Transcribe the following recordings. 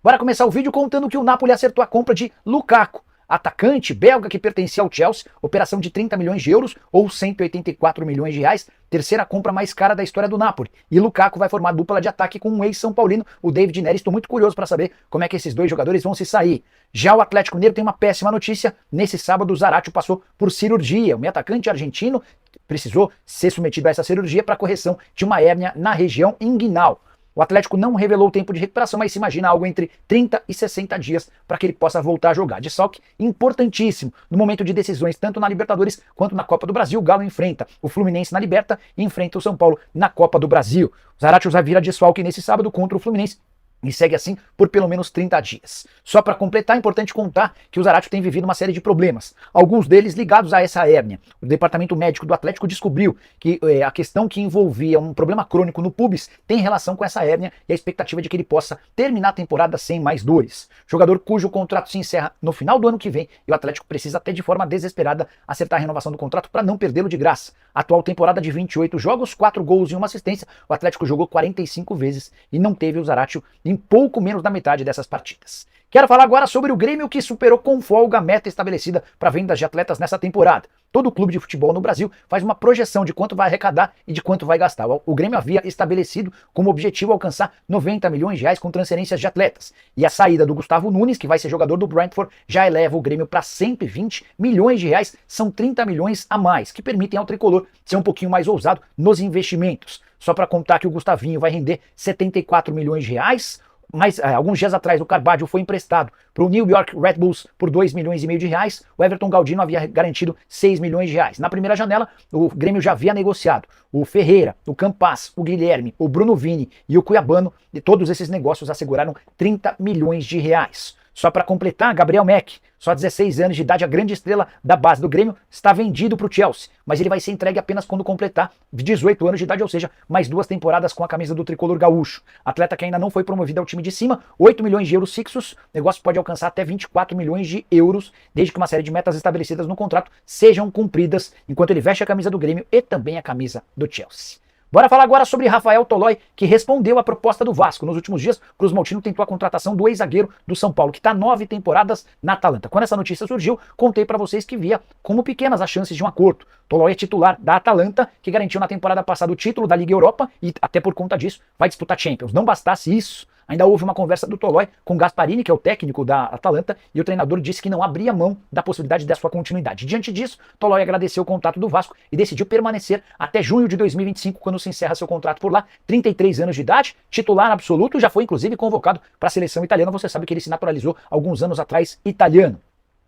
Bora começar o vídeo contando que o Napoli acertou a compra de Lukaku, atacante belga que pertencia ao Chelsea, operação de 30 milhões de euros ou 184 milhões de reais, terceira compra mais cara da história do Napoli. E Lukaku vai formar dupla de ataque com um ex-São Paulino, o David Neres. Estou muito curioso para saber como é que esses dois jogadores vão se sair. Já o Atlético Mineiro tem uma péssima notícia. Nesse sábado o Zaratio passou por cirurgia. O meio atacante argentino precisou ser submetido a essa cirurgia para correção de uma hérnia na região inguinal. O Atlético não revelou o tempo de recuperação, mas se imagina algo entre 30 e 60 dias para que ele possa voltar a jogar. Desfalque importantíssimo no momento de decisões, tanto na Libertadores quanto na Copa do Brasil. O Galo enfrenta o Fluminense na Liberta e enfrenta o São Paulo na Copa do Brasil. O Zaratio vai vir a desfalque nesse sábado contra o Fluminense e segue assim por pelo menos 30 dias. Só para completar, é importante contar que o Zaratio tem vivido uma série de problemas, alguns deles ligados a essa hérnia. O departamento médico do Atlético descobriu que a questão que envolvia um problema crônico no pubis tem relação com essa hérnia e a expectativa de que ele possa terminar a temporada sem mais dores. Jogador cujo contrato se encerra no final do ano que vem e o Atlético precisa até de forma desesperada acertar a renovação do contrato para não perdê-lo de graça. Atual temporada de 28 jogos, 4 gols e 1 assistência, o Atlético jogou 45 vezes e não teve o Zaratio em pouco menos da metade dessas partidas. Quero falar agora sobre o Grêmio, que superou com folga a meta estabelecida para vendas de atletas nessa temporada. Todo clube de futebol no Brasil faz uma projeção de quanto vai arrecadar e de quanto vai gastar. O Grêmio havia estabelecido como objetivo alcançar 90 milhões de reais com transferências de atletas. E a saída do Gustavo Nunes, que vai ser jogador do Brentford, já eleva o Grêmio para 120 milhões de reais. São 30 milhões a mais, que permitem ao tricolor ser um pouquinho mais ousado nos investimentos. Só para contar que o Gustavinho vai render 74 milhões de reais. Mas alguns dias atrás o Carvalho foi emprestado para o New York Red Bulls por 2 milhões e meio de reais. O Everton Galdino havia garantido 6 milhões de reais. Na primeira janela, o Grêmio já havia negociado o Ferreira, o Campas, o Guilherme, o Bruno Vini e o Cuiabano. E todos esses negócios asseguraram 30 milhões de reais. Só para completar, Gabriel Mack, só 16 anos de idade, a grande estrela da base do Grêmio, está vendido para o Chelsea, mas ele vai ser entregue apenas quando completar 18 anos de idade, ou seja, mais 2 temporadas com a camisa do tricolor gaúcho. Atleta que ainda não foi promovido ao time de cima, 8 milhões de euros fixos, o negócio pode alcançar até 24 milhões de euros, desde que uma série de metas estabelecidas no contrato sejam cumpridas, enquanto ele veste a camisa do Grêmio e também a camisa do Chelsea. Bora falar agora sobre Rafael Tolói, que respondeu à proposta do Vasco. Nos últimos dias, Cruz Maltino tentou a contratação do ex-zagueiro do São Paulo, que está 9 temporadas na Atalanta. Quando essa notícia surgiu, contei para vocês que via como pequenas as chances de um acordo. Tolói é titular da Atalanta, que garantiu na temporada passada o título da Liga Europa e até por conta disso vai disputar Champions. Não bastasse isso, ainda houve uma conversa do Tolói com Gasparini, que é o técnico da Atalanta, e o treinador disse que não abria mão da possibilidade da sua continuidade. Diante disso, Tolói agradeceu o contato do Vasco e decidiu permanecer até junho de 2025, quando se encerra seu contrato por lá. 33 anos de idade, titular absoluto, já foi inclusive convocado para a seleção italiana. Você sabe que ele se naturalizou alguns anos atrás italiano.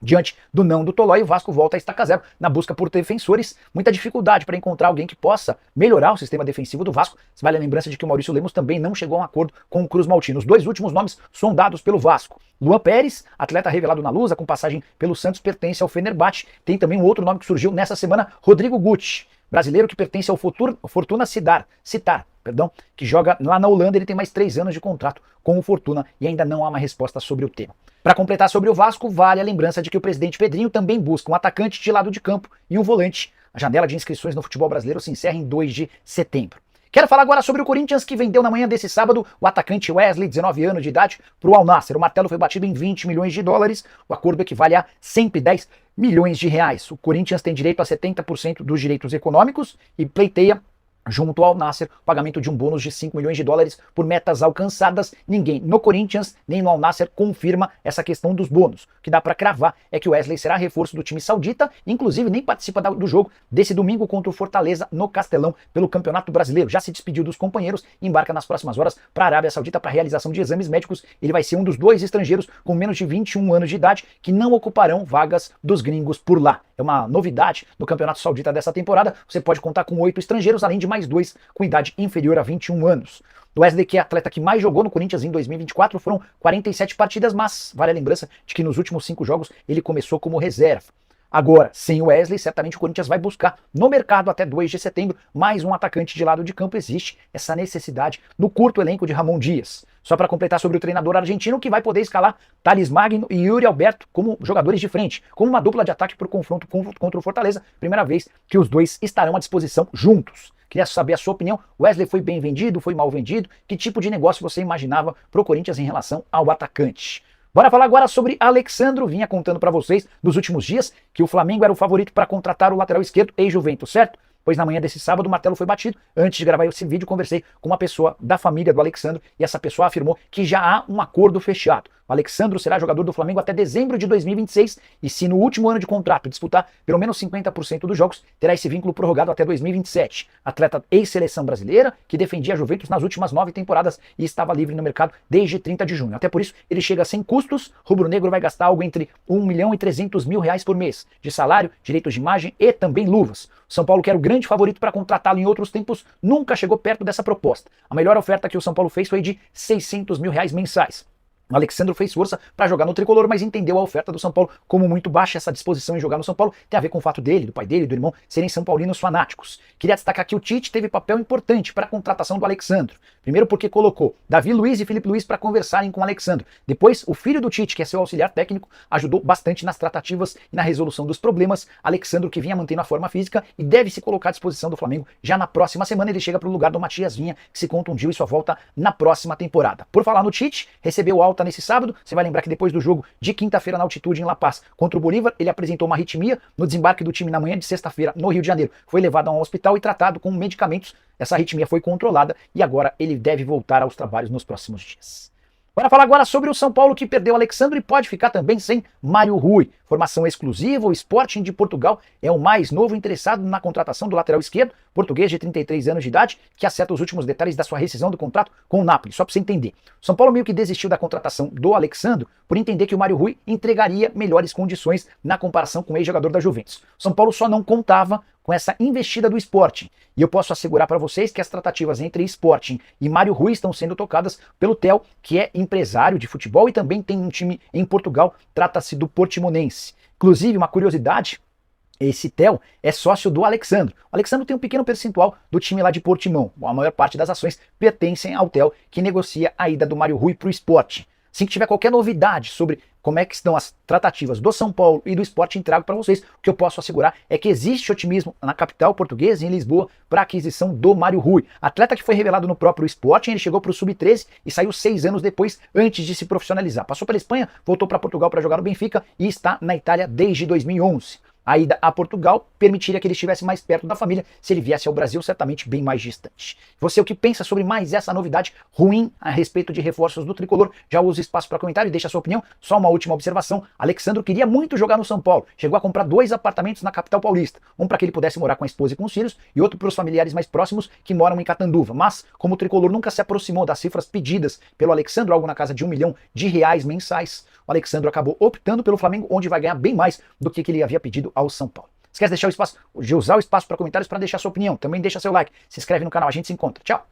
Diante do não do Tolói, o Vasco volta a estaca zero na busca por defensores. Muita dificuldade para encontrar alguém que possa melhorar o sistema defensivo do Vasco. Vale a lembrança de que o Maurício Lemos também não chegou a um acordo com o Cruz Maltino. Os dois últimos nomes sondados pelo Vasco. Luan Pérez, atleta revelado na Lusa, com passagem pelo Santos, pertence ao Fenerbahçe. Tem também um outro nome que surgiu nessa semana, Rodrigo Guti, brasileiro que pertence ao Fortuna Sittard, que joga lá na Holanda. Ele tem mais 3 anos de contrato com o Fortuna e ainda não há uma resposta sobre o tema. Para completar sobre o Vasco, vale a lembrança de que o presidente Pedrinho também busca um atacante de lado de campo e um volante. A janela de inscrições no futebol brasileiro se encerra em 2 de setembro. Quero falar agora sobre o Corinthians, que vendeu na manhã desse sábado o atacante Wesley, 19 anos de idade, para o Al Nassr. O martelo foi batido em 20 milhões de dólares, o acordo equivale a 110 milhões de reais. O Corinthians tem direito a 70% dos direitos econômicos e pleiteia junto ao Al Nassr, o pagamento de um bônus de 5 milhões de dólares por metas alcançadas. Ninguém no Corinthians nem no Al Nassr confirma essa questão dos bônus. O que dá para cravar é que o Wesley será reforço do time saudita, inclusive nem participa do jogo desse domingo contra o Fortaleza no Castelão pelo Campeonato Brasileiro. Já se despediu dos companheiros e embarca nas próximas horas para a Arábia Saudita para realização de exames médicos. Ele vai ser um dos 2 estrangeiros com menos de 21 anos de idade que não ocuparão vagas dos gringos por lá. É uma novidade no Campeonato Saudita dessa temporada. Você pode contar com 8 estrangeiros, além de mais 2 com idade inferior a 21 anos. O Wesley, que é a atleta que mais jogou no Corinthians em 2024, foram 47 partidas, mas vale a lembrança de que nos últimos 5 jogos ele começou como reserva. Agora, sem o Wesley, certamente o Corinthians vai buscar no mercado até 2 de setembro mais um atacante de lado de campo. Existe essa necessidade no curto elenco de Ramon Dias. Só para completar sobre o treinador argentino, que vai poder escalar Thales Magno e Yuri Alberto como jogadores de frente, como uma dupla de ataque por confronto contra o Fortaleza. Primeira vez que os dois estarão à disposição juntos. Queria saber a sua opinião. Wesley foi bem vendido, foi mal vendido? Que tipo de negócio você imaginava pro Corinthians em relação ao atacante? Bora falar agora sobre Alexandro. Vinha contando para vocês nos últimos dias que o Flamengo era o favorito para contratar o lateral esquerdo ex-Juventus, certo? Pois na manhã desse sábado o martelo foi batido. Antes de gravar esse vídeo, conversei com uma pessoa da família do Alexandro e essa pessoa afirmou que já há um acordo fechado. O Alexandro será jogador do Flamengo até dezembro de 2026 e se no último ano de contrato disputar pelo menos 50% dos jogos, terá esse vínculo prorrogado até 2027. Atleta ex-seleção brasileira que defendia a Juventus nas últimas 9 temporadas e estava livre no mercado desde 30 de junho. Até por isso, ele chega sem custos. Rubro-negro vai gastar algo entre 1 milhão e 300 mil reais por mês de salário, direitos de imagem e também luvas. São Paulo, que era o grande favorito para contratá-lo em outros tempos, nunca chegou perto dessa proposta. A melhor oferta que o São Paulo fez foi de 600 mil reais mensais. O Alexandro fez força para jogar no tricolor, mas entendeu a oferta do São Paulo como muito baixa. Essa disposição em jogar no São Paulo tem a ver com o fato dele, do pai dele, do irmão serem são paulinos fanáticos. Queria destacar que o Tite teve papel importante para a contratação do Alexandro. Primeiro porque colocou Davi Luiz e Felipe Luiz para conversarem com o Alexandro. Depois, o filho do Tite, que é seu auxiliar técnico, ajudou bastante nas tratativas e na resolução dos problemas. Alexandro, que vinha mantendo a forma física e deve se colocar à disposição do Flamengo já na próxima semana. Ele chega para o lugar do Matias Vinha, que se contundiu e só volta na próxima temporada. Por falar no Tite, recebeu alta nesse sábado. Você vai lembrar que depois do jogo de quinta-feira na altitude em La Paz contra o Bolívar, ele apresentou uma arritmia. No desembarque do time na manhã de sexta-feira no Rio de Janeiro, foi levado a um hospital e tratado com medicamentos. Essa arritmia foi controlada e agora ele deve voltar aos trabalhos nos próximos dias. Bora falar agora sobre o São Paulo, que perdeu o Alexandre e pode ficar também sem Mário Rui. Formação exclusiva, o Sporting de Portugal é o mais novo interessado na contratação do lateral esquerdo, português de 33 anos de idade, que acerta os últimos detalhes da sua rescisão do contrato com o Napoli, só para você entender. O São Paulo meio que desistiu da contratação do Alexandre por entender que o Mário Rui entregaria melhores condições na comparação com o ex-jogador da Juventus. O São Paulo só não contava com essa investida do Sporting. E eu posso assegurar para vocês que as tratativas entre Sporting e Mário Rui estão sendo tocadas pelo Theo, que é empresário de futebol e também tem um time em Portugal, trata-se do Portimonense. Inclusive, uma curiosidade, esse Theo é sócio do Alexandre. O Alexandre tem um pequeno percentual do time lá de Portimão. A maior parte das ações pertencem ao Theo, que negocia a ida do Mário Rui para o Sporting. Assim que tiver qualquer novidade sobre como é que estão as tratativas do São Paulo e do Sporting, trago para vocês. O que eu posso assegurar é que existe otimismo na capital portuguesa, em Lisboa, para a aquisição do Mário Rui. Atleta que foi revelado no próprio Sporting, ele chegou para o Sub-13 e saiu 6 anos depois, antes de se profissionalizar. Passou pela Espanha, voltou para Portugal para jogar no Benfica e está na Itália desde 2011. A ida a Portugal permitiria que ele estivesse mais perto da família. Se ele viesse ao Brasil, certamente bem mais distante. Você, o que pensa sobre mais essa novidade ruim a respeito de reforços do tricolor? Já usa espaço para comentário e deixa a sua opinião. Só uma última observação. Alexandro queria muito jogar no São Paulo. Chegou a comprar 2 apartamentos na capital paulista. Um para que ele pudesse morar com a esposa e com os filhos e outro para os familiares mais próximos que moram em Catanduva. Mas, como o tricolor nunca se aproximou das cifras pedidas pelo Alexandro, algo na casa de R$1 milhão mensais, o Alexandro acabou optando pelo Flamengo, onde vai ganhar bem mais do que ele havia pedido ao São Paulo. Esquece de usar o espaço para comentários para deixar sua opinião. Também deixa seu like, se inscreve no canal, a gente se encontra. Tchau!